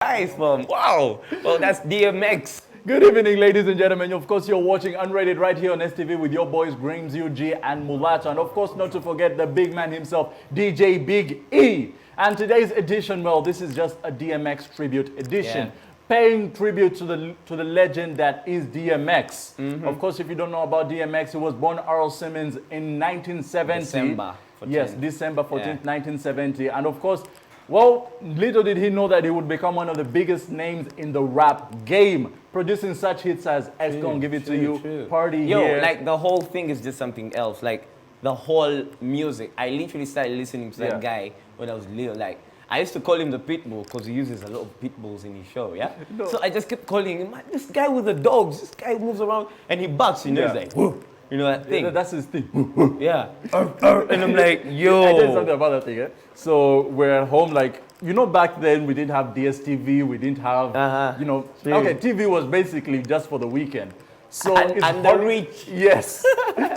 Nice one. Wow. Well, that's DMX. Good evening, ladies and gentlemen. Of course, you're watching Unrated right here on STV with your boys, Grimes, UG, and Mulato. And of course, not to forget the big man himself, DJ Big E. And today's edition, well, this is just a DMX tribute edition. Yeah. Paying tribute to the legend that is DMX. Of course, if you don't know about DMX, he was born Earl Simmons in 1970. December 14th. Yes, December 14th, 1970. And of course, well, little did he know that he would become one of the biggest names in the rap game, producing such hits as X Gon' Give It To You, Party Here. Like the whole thing is just something else. Like the whole music. I literally started listening to that guy when I was little. Like I used to call him the Pitbull because he uses a lot of pitbulls in his show, yeah? No. So I just kept calling him, this guy with the dogs, this guy moves around and he barks, you know, he's like, whoa. You know that thing? That's his thing. Yeah. And I'm like, yo. I tell you something about that thing, eh? So we're at home, like, you know, back then we didn't have DSTV, we didn't have, you know, okay, TV was basically just for the weekend. So and the rich. Yes.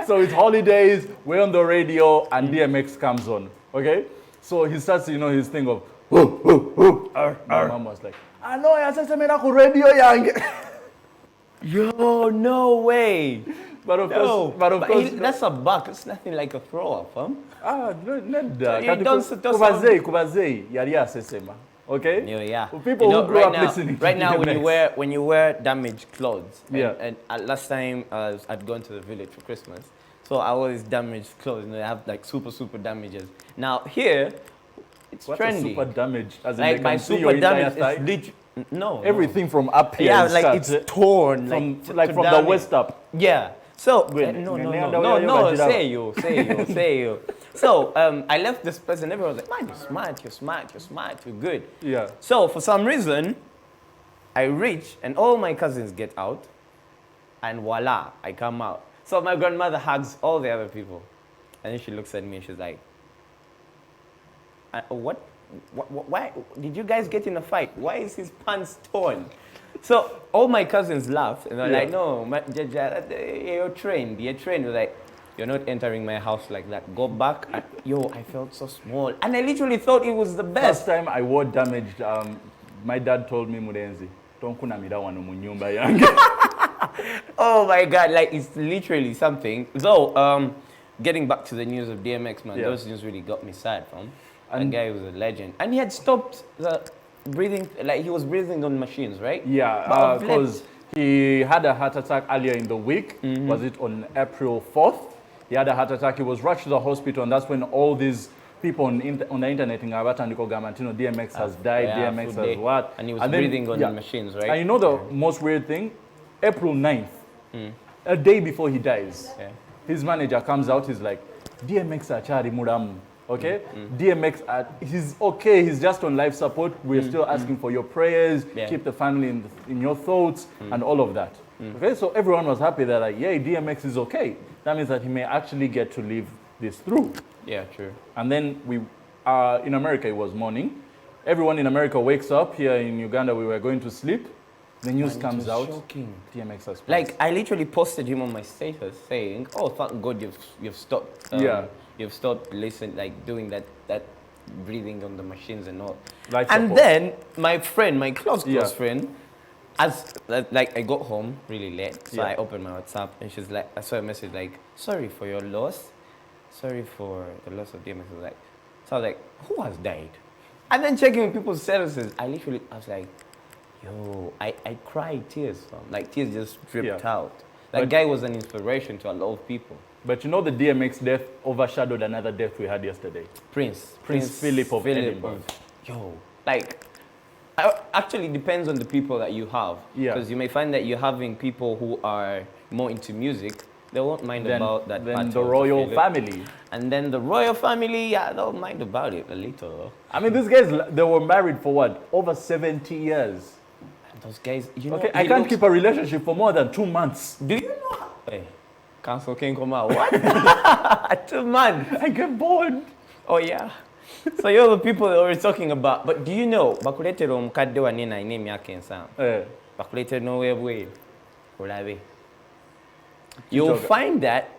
So it's holidays, we're on the radio, and DMX comes on, okay? So he starts, you know, his thing of, my mom was like, I know, I said something like radio, young. Yo, no way. But of course, that's a buck. It's nothing like a throw up, huh? Not that. You don't Kubazei, yari asesema. Okay? Yeah. People who grew up listening to right now, DMX. when you wear damaged clothes, and last time I'd gone to the village for Christmas, so I wore these damaged clothes, and they have like super damages. Now here, it's what's trendy. Super damage? As in Like they my can see super your damage entire is thigh? literally no. Everything from up here. Yeah, is like cut, it's torn, from from the damage. waist up. Yeah. So Wait, no. Say you. So I left this place and everyone was like, "Man, you're smart, you're good." Yeah. So for some reason, I reach and all my cousins get out, and voila, I come out. So my grandmother hugs all the other people, and then she looks at me and she's like, "What? Why did you guys get in a fight? Why is his pants torn?" So all my cousins laughed and they're like, "No, you're trained. You're trained." They're like, "You're not entering my house like that. Go back." And, I felt so small, and I literally thought it was the best. First time I wore damaged, my dad told me, Murenzi, tonkunamira wano mu nyumba yange. Oh my God! Like it's literally something. So getting back to the news of DMX, man, those news really got me sad, fam. That guy was a legend, and he had stopped the breathing. Like he was breathing on machines, right? Yeah, because he had a heart attack earlier in the week. Was it on April 4th? He had a heart attack. He was rushed to the hospital, and that's when all these people on the internet in Abatandiko Gamantino, DMX has died, DMX has what? And he was breathing on the machines, right? And you know the most weird thing? April 9th, a day before he dies, his manager comes out, he's like, DMX achari muramu. Okay? DMX, he's okay, he's just on life support. We're still asking for your prayers, keep the family in your thoughts, and all of that. Okay? So everyone was happy that, like, yeah, DMX is okay. That means that he may actually get to live this through. Yeah, true. And then in America, it was morning. Everyone in America wakes up. Here in Uganda, we were going to sleep. The news comes out. Shocking. DMX has passed. Like I literally posted him on my status saying, "Oh, thank God you've stopped. You've stopped listening, like doing that breathing on the machines and all." Life and support. then my friend, my close friend, as like I got home really late, so I opened my WhatsApp and she's like, I saw a message like, "Sorry for your loss, sorry for the loss of DMX." So I was like, who has died? And then checking people's statuses, I was like, yo, I cried tears, fam. Like tears just dripped out. That guy was an inspiration to a lot of people. But you know the DMX death overshadowed another death we had yesterday. Prince Philip of Edinburgh. Yo, like, actually depends on the people that you have. Yeah. Because you may find that you're having people who are more into music, they won't mind about that. Then the royal family. And then the royal family, yeah, they'll mind about it a little. I mean, these guys, they were married for what? Over 70 years. And those guys, you know. Okay, I can't keep a relationship for more than 2 months. Do you know? Hey, Council King come out. What? 2 months. I get bored. Oh, yeah. So you're the people that we're talking about. But do you know, bakuletero omukadde wanne nalina emyaka ensanvu. Bakuletero n'owebweru. Olabe. You'll find that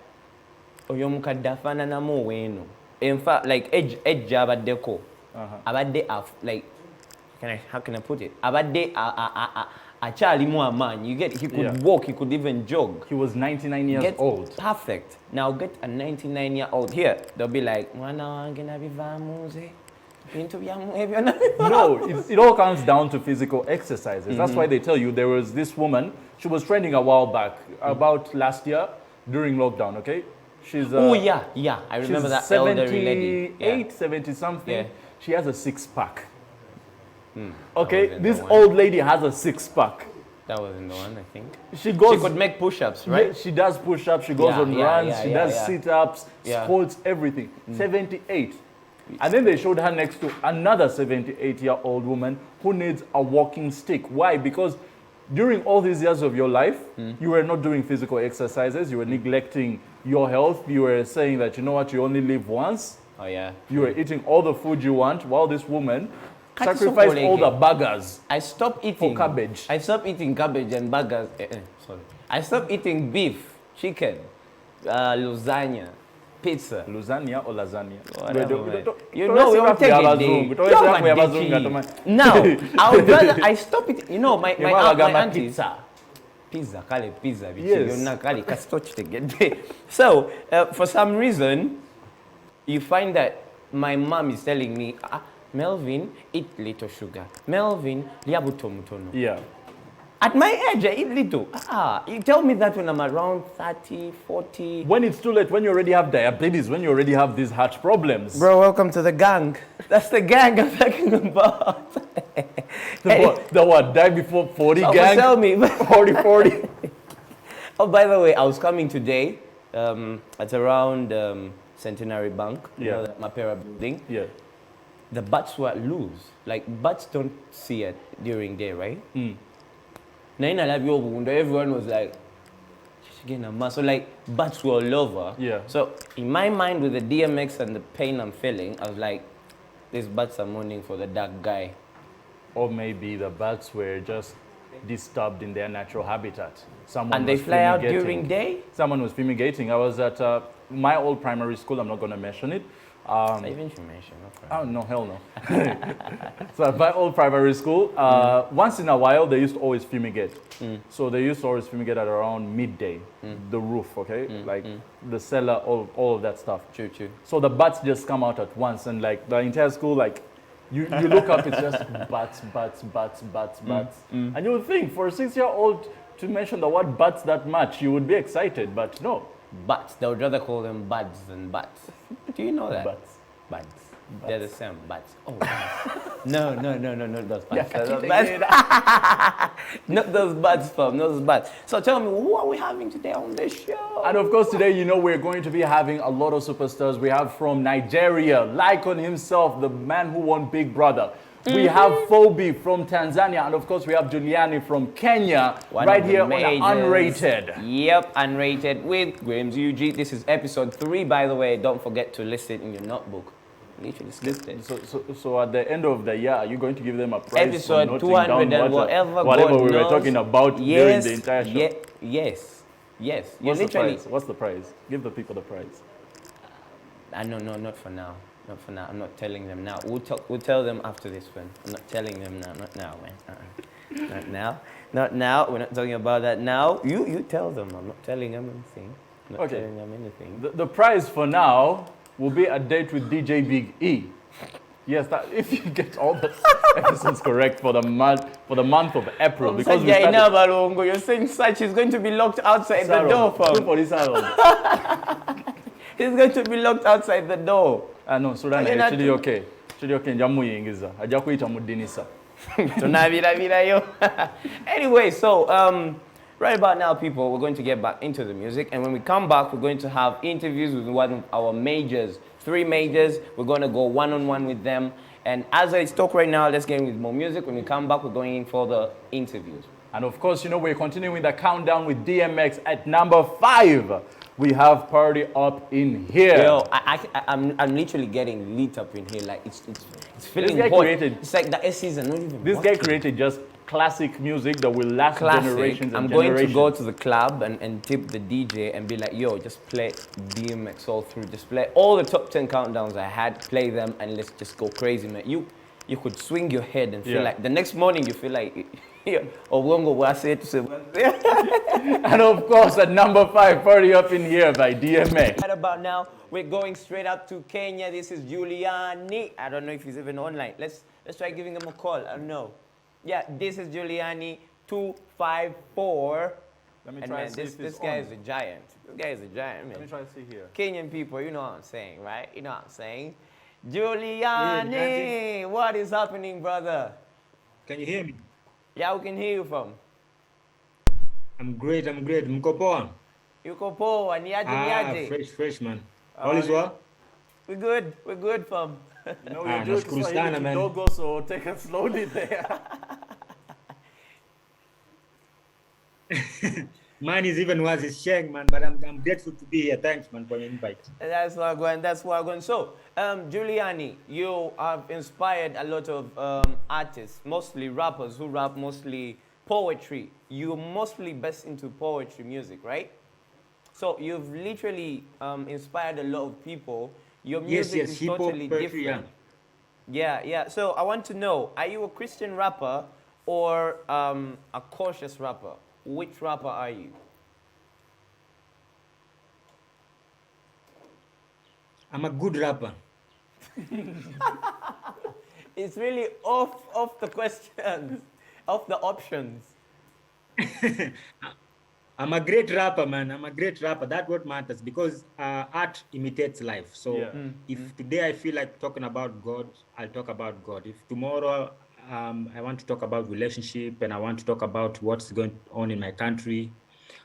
oyo omukadde afaananamu ow'eno. In fact, like age abaddeko. Abadde like how can I put it? Abade a Charlie Moore man. You get he could walk, he could even jog. He was 99 years old. Perfect. Now get a 99-year-old here. They'll be like, "Mwana gonna be vamuze." No, it all comes down to physical exercises. That's why they tell you there was this woman, she was trending a while back, about last year during lockdown, okay? She's oh yeah, I remember that elderly lady. 78, 70 something. Yeah. She has a six-pack. Okay, this old lady has a six-pack. That wasn't the one, I think. She could make push-ups, right? Yeah, she does push-ups, she goes on runs, she does sit-ups, squats, everything. 78. And then they showed her next to another 78-year-old woman who needs a walking stick. Why? Because during all these years of your life, you were not doing physical exercises, you were neglecting your health, you were saying that, you know what, you only live once. Oh yeah. You were eating all the food you want, while this woman sacrificed all the burgers. I stopped eating for cabbage. I stopped eating cabbage and burgers. Sorry. I stopped eating beef, chicken, lasagna, pizza. Lasagna or lasagna? You know, we will take it. Now, I would rather, I stop it. You know, my auntie. Pizza, call it pizza. Yes. So, for some reason, you find that my mom is telling me, Melvin, eat little sugar. Melvin, liabuto mutono. Yeah. At my age, I eat little. You tell me that when I'm around 30, 40. When it's too late, when you already have diabetes, when you already have these heart problems. Bro, welcome to the gang. That's the gang I'm talking about. The what? Die before 40 so gang? Tell me. 40. Oh, by the way, I was coming today at around Centenary Bank, you know, the Mapera building. Yeah. The bats were loose. Like, bats don't see it during day, right? Everyone was like, so like, bats were all over. Yeah. So in my mind, with the DMX and the pain I'm feeling, I was like, these bats are mourning for the dark guy. Or maybe the bats were just disturbed in their natural habitat. And they fly out during day? Someone was fumigating. I was at my old primary school, I'm not going to mention it. Even if you mention, oh, no, hell no. So at my old primary school, once in a while, they used to always fumigate. So they used to always fumigate at around midday, the roof, okay? Like the cellar, all of that stuff. True. So the bats just come out at once, and like the entire school, like, you look up, it's just bats. And you would think, for a 6-year-old to mention the word bats that much, you would be excited, but no. Bats, they would rather call them buds than bats. Do you know that? Buds. They're the same, bats. Oh, bats. No, those bats. Not those bats, fam, not those bats. So tell me, who are we having today on this show? And of course, today, you know, we're going to be having a lot of superstars. We have from Nigeria, Lycon himself, the man who won Big Brother. We have Phoebe from Tanzania, and of course we have Juliani from Kenya, right here on Unrated. Yep, Unrated with Graham's UG. This is episode 3, by the way. Don't forget to list it in your notebook. Literally list it. So at the end of the year, are you going to give them a prize? Episode 200 and whatever we were talking about during the entire show. Yes. What's the prize? What's the prize? Give the people the prize. No, not for now. Not for now. I'm not telling them now. We'll tell them after this one. I'm not telling them now. Not now, man. Not now. Not now. We're not talking about that now. You tell them. I'm not telling them anything. I'm not telling them anything. The prize for now will be a date with DJ Big E. Yes, if you get all the episodes correct for the month of April, because we started... You're saying such is going to be locked outside the door, He's going to be locked outside the door. No, Sudan, actually okay. Actually okay, njamuyingiza. Ajja kuyita mu ddinisa. Anyway, so right about now, people, we're going to get back into the music, and when we come back, we're going to have interviews with one of our majors, 3 majors. We're going to go one-on-one with them, and as I talk right now, let's get in with more music. When we come back, we're going in for the interviews. And of course, you know, we're continuing the countdown with DMX at number 5. We have Party Up in here. Yo, I'm literally getting lit up in here. Like it's feeling hot. Created, it's like the SCs are not even. This guy created just classic music that will last generations and I'm generations. going to go to the club and tip the DJ and be like, yo, just play DMX all through. Just play all the top 10 countdowns I had. Play them and let's just go crazy, man. you could swing your head and feel like the next morning you feel like Obongo was it. And of course, at number 5, Party Up in Here by DMA. Right about now, we're going straight up to Kenya. This is Juliani. I don't know if he's even online. Let's try giving him a call. I don't know. Yeah, this is Juliani 254. Let me and try man, and see if this it's guy on. is a giant. This guy is a giant, man. Let me try to see here. Kenyan people, you know what I'm saying, right? You know what I'm saying. Juliani, what is happening, brother? Can you hear me? Yeah, we can hear you from. I'm great. Mko poa? Yuko poa, niaje. Fresh man. All is well? We're good from. No, you're doing nashukuru sana, man. Kidogo, so take it slowly there. Mine is even worse, it's Sheng, man, but I'm grateful to be here. Thanks, man, for the invite. That's what I'm going. So, Juliani, you have inspired a lot of artists, mostly rappers who rap mostly poetry. You're mostly best into poetry music, right? So you've literally inspired a lot of people. Your music Yes, is hip-hop, totally poetry, different. Yeah. So I want to know, are you a Christian rapper or a cautious rapper? Which rapper are you? I'm a good rapper. It's really off the questions, off the options. I'm a great rapper, man. I'm a great rapper. That's what matters because art imitates life. So if today I feel like talking about God, I'll talk about God. If tomorrow I want to talk about relationship and I want to talk about what's going on in my country,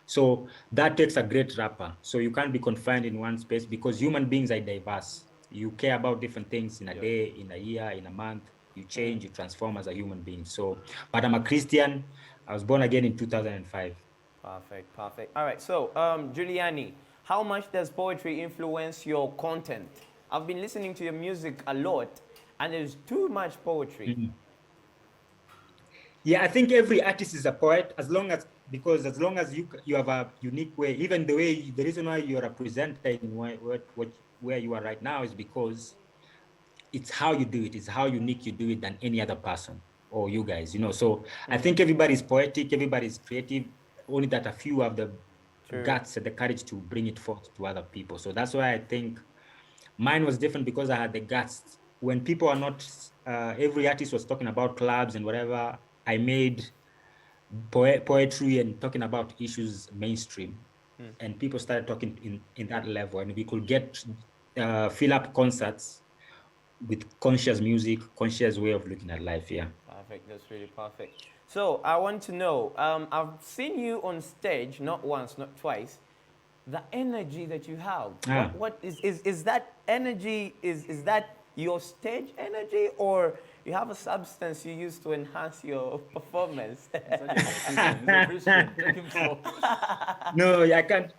so that takes a great rapper. So you can't be confined in one space because human beings are diverse. You care about different things in a day, in a year, in a month. You change, you transform as a human being. So, but I'm a Christian. I was born again in 2005. Perfect. All right, so Juliani, how much does poetry influence your content? I've been listening to your music a lot, and there's too much poetry. Yeah, I think every artist is a poet as long as you have a unique way. Even the way the reason why you're a presenter in where you are right now is because it's how you do it. It's how unique you do it than any other person or you guys. So I think everybody's poetic, everybody's creative. Only that a few have the guts and the courage to bring it forth to other people. So that's why I think mine was different because I had the guts. When people are not, every artist was talking about clubs and whatever, I made poetry and talking about issues mainstream. And people started talking in that level. And we could get, fill up concerts with conscious music, conscious way of looking at life, yeah. Perfect, that's really perfect. So I want to know, I've seen you on stage, not once, not twice, the energy that you have. What is that energy, is that your stage energy or you have a substance you use to enhance your performance? No, I can't.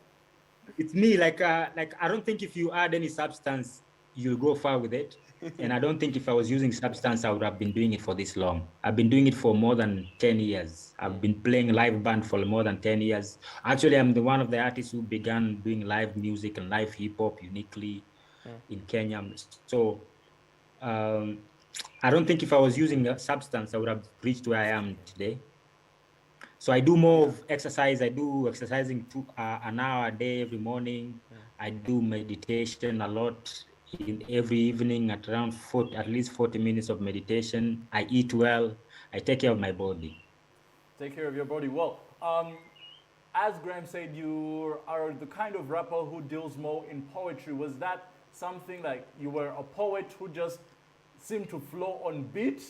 It's me, like I don't think if you add any substance, you'll go far with it. And I don't think if I was using substance, I would have been doing it for this long. I've been doing it for more than 10 years. I've been playing live band for more than 10 years. Actually, I'm one of the artists who began doing live music and live hip hop uniquely in Kenya. So I don't think if I was using a substance, I would have reached where I am today. So I do more of exercise. I do exercising an hour a day every morning. I do meditation a lot. In every evening at around at least 40 minutes of meditation. I eat well. I take care of my body. Take care of your body well. As Graham said, you are the kind of rapper who deals more in poetry. Was that something like you were a poet who just seemed to flow on beat?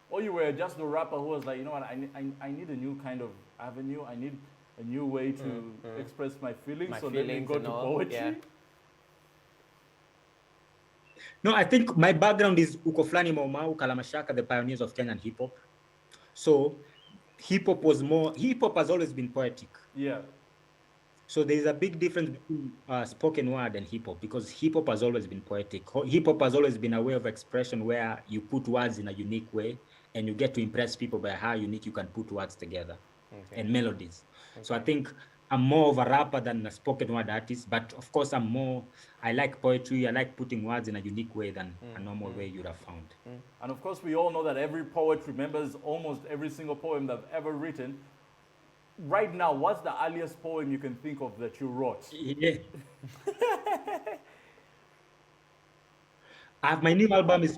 Or you were just a rapper who was like, you know what, I need a new kind of avenue. I need a new way to express my feelings. So then we go to poetry. Yeah. No, I think my background is Uko Flani Maumau, Kalamashaka, the pioneers of Kenyan hip hop. So hip hop has always been poetic. Yeah. So there's a big difference between spoken word and hip hop because hip hop has always been poetic. Hip hop has always been a way of expression where you put words in a unique way and you get to impress people by how unique you can put words together and melodies. Okay. So I think I'm more of a rapper than a spoken word artist, but of course I like poetry. I like putting words in a unique way than a normal way you'd have found. And of course, we all know that every poet remembers almost every single poem they've ever written. Right now, what's the earliest poem you can think of that you wrote? Yeah. My new album is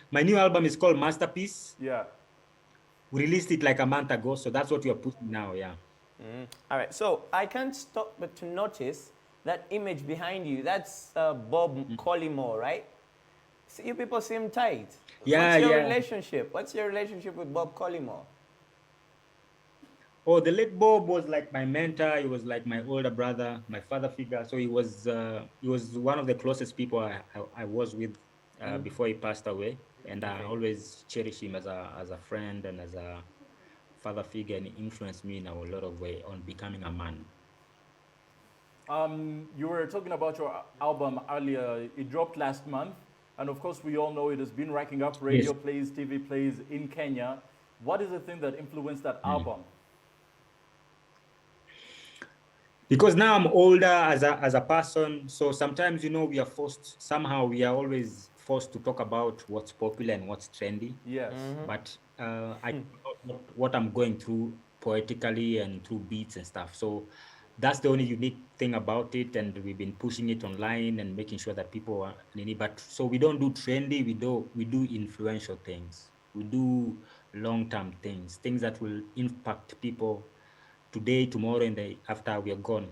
my new album is called Masterpiece. Yeah. We released it like a month ago, so that's what we are pushing now. Yeah. All right, so I can't stop but to notice that image behind you. That's Bob Collymore, right? So you people seem tight. Yeah, What's your yeah. relationship? What's your relationship with Bob Collymore? Oh, the late Bob was like my mentor. He was like my older brother, my father figure. So he was one of the closest people I was with before he passed away, and I always cherish him as a friend and as a father figure, and he influenced me in a lot of way on becoming a man. You were talking about your album earlier. It dropped last month. And of course, we all know it has been racking up radio plays, TV plays in Kenya. What is the thing that influenced that album? Because now I'm older as a person, so sometimes, we are always forced to talk about what's popular and what's trendy. Yes. But I talk about what I'm going through poetically and through beats and stuff. So that's the only unique thing about it, and we've been pushing it online and making sure that people are in it. But so we don't do trendy, we do influential things. We do long-term things that will impact people today, tomorrow, and after we are gone.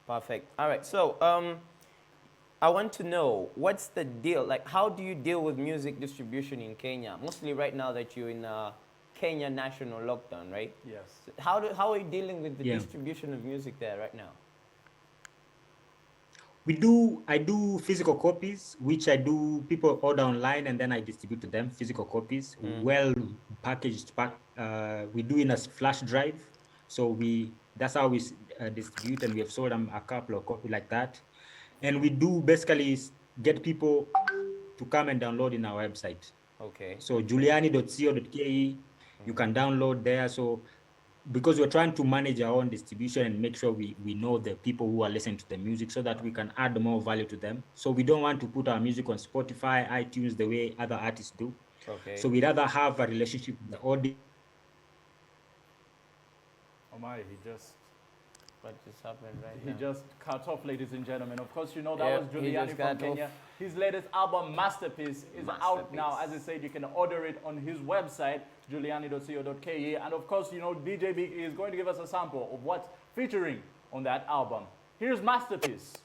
Perfect. All right, so I want to know, what's the deal? Like, how do you deal with music distribution in Kenya? Mostly right now that you're in Kenya national lockdown, right? Yes. So how are you dealing with the distribution of music there right now? I do physical copies, which people order online and then I distribute to them, physical copies, well packaged. We do in a flash drive. So that's how we distribute, and we have sold them a couple of copies like that. And we do basically get people to come and download in our website. Okay. So juliani.co.ke, you can download there. So because we're trying to manage our own distribution and make sure we know the people who are listening to the music so that we can add more value to them. So we don't want to put our music on Spotify, iTunes, the way other artists do. Okay. So we rather have a relationship with the audience. Oh my, What just happened right he now? just cut off, ladies and gentlemen. Of course, that was he Juliani just from cut Kenya. off. His latest album, Masterpiece, is out now. As I said, you can order it on his website, juliani.co.ke. And of course, DJ Big is going to give us a sample of what's featuring on that album. Here's Masterpiece.